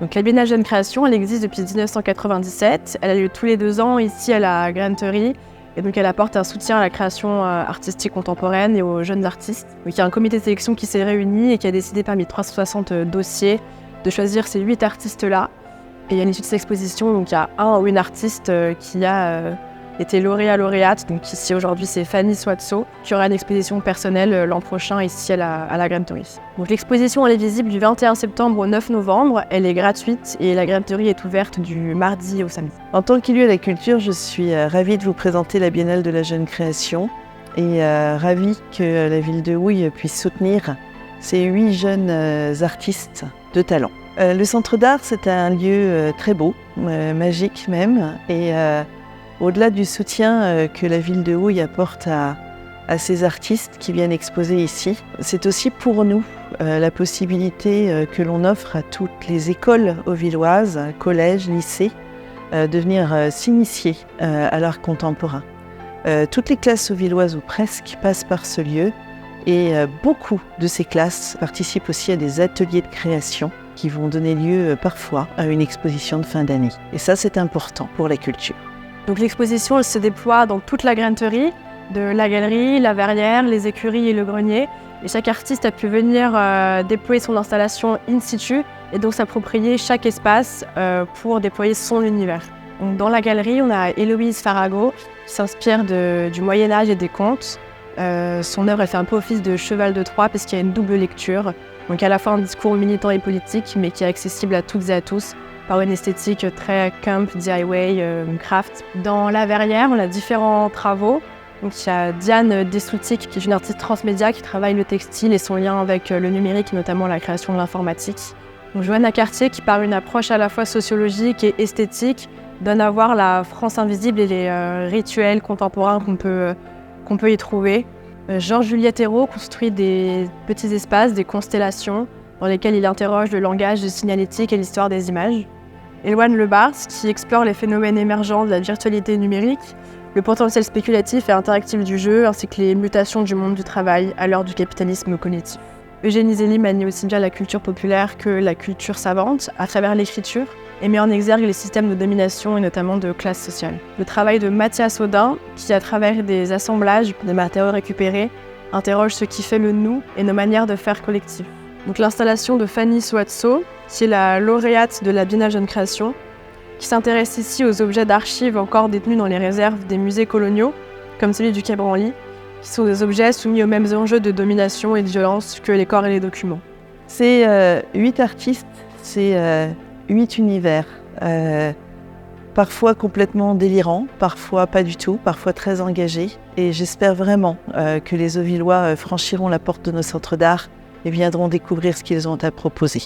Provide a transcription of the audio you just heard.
Donc la Biennale Jeune Création, elle existe depuis 1997. Elle a lieu tous les 2 ans ici à la Granterie. Et donc elle apporte un soutien à la création artistique contemporaine et aux jeunes artistes. Donc il y a un comité de sélection qui s'est réuni et qui a décidé parmi 360 dossiers de choisir ces 8 artistes-là. Et à l'issue de cette exposition, donc il y a un ou une artiste qui a été lauréate. Donc ici aujourd'hui c'est Fanny Swatso qui aura une exposition personnelle l'an prochain ici à la Granterie. Donc l'exposition elle est visible du 21 septembre au 9 novembre. Elle est gratuite et la Granterie est ouverte du mardi au samedi. En tant qu'élu à la culture, je suis ravie de vous présenter la Biennale de la Jeune Création et ravie que la ville de Houille puisse soutenir ces 8 jeunes artistes de talent. Le Centre d'Art, c'est un lieu très beau, magique même, et au-delà du soutien que la ville de Houille apporte à ces artistes qui viennent exposer ici, c'est aussi pour nous la possibilité que l'on offre à toutes les écoles auvilloises, collèges, lycées, de venir s'initier à l'art contemporain. Toutes les classes auvilloises ou presque passent par ce lieu et beaucoup de ces classes participent aussi à des ateliers de création qui vont donner lieu parfois à une exposition de fin d'année. Et ça, c'est important pour la culture. Donc l'exposition elle se déploie dans toute la Granterie, de la galerie, la verrière, les écuries et le grenier. Et chaque artiste a pu venir déployer son installation in situ et donc s'approprier chaque espace pour déployer son univers. Donc dans la galerie, on a Héloïse Farago qui s'inspire du Moyen-Âge et des contes. Son œuvre elle fait un peu office de cheval de Troie parce qu'il y a une double lecture. Donc à la fois un discours militant et politique, mais qui est accessible à toutes et à tous par une esthétique très camp, DIY, craft. Dans la verrière, on a différents travaux. Donc il y a Diane Dessoutic, qui est une artiste transmédia qui travaille le textile et son lien avec le numérique, notamment la création de l'informatique. Donc Johanna Cartier, qui par une approche à la fois sociologique et esthétique, donne à voir la France invisible et les rituels contemporains qu'on peut y trouver. Georges-Juliette Hérault construit des petits espaces, des constellations, dans lesquels il interroge le langage de signalétique et l'histoire des images. Éloane Lebars, qui explore les phénomènes émergents de la virtualité numérique, le potentiel spéculatif et interactif du jeu, ainsi que les mutations du monde du travail à l'heure du capitalisme cognitif. Eugénie Zélie manie aussi bien la culture populaire que la culture savante à travers l'écriture et met en exergue les systèmes de domination et notamment de classe sociale. Le travail de Mathias Audin, qui à travers des assemblages de matériaux récupérés, interroge ce qui fait le nous et nos manières de faire collectif. Donc l'installation de Fanny Swatso, qui est la lauréate de la Biennale Jeune Création, qui s'intéresse ici aux objets d'archives encore détenus dans les réserves des musées coloniaux, comme celui du Quai Branly, qui sont des objets soumis aux mêmes enjeux de domination et de violence que les corps et les documents. Ces 8 artistes, c'est 8 univers, parfois complètement délirants, parfois pas du tout, parfois très engagés. Et j'espère vraiment que les Auvillois franchiront la porte de nos centres d'art et viendront découvrir ce qu'ils ont à proposer.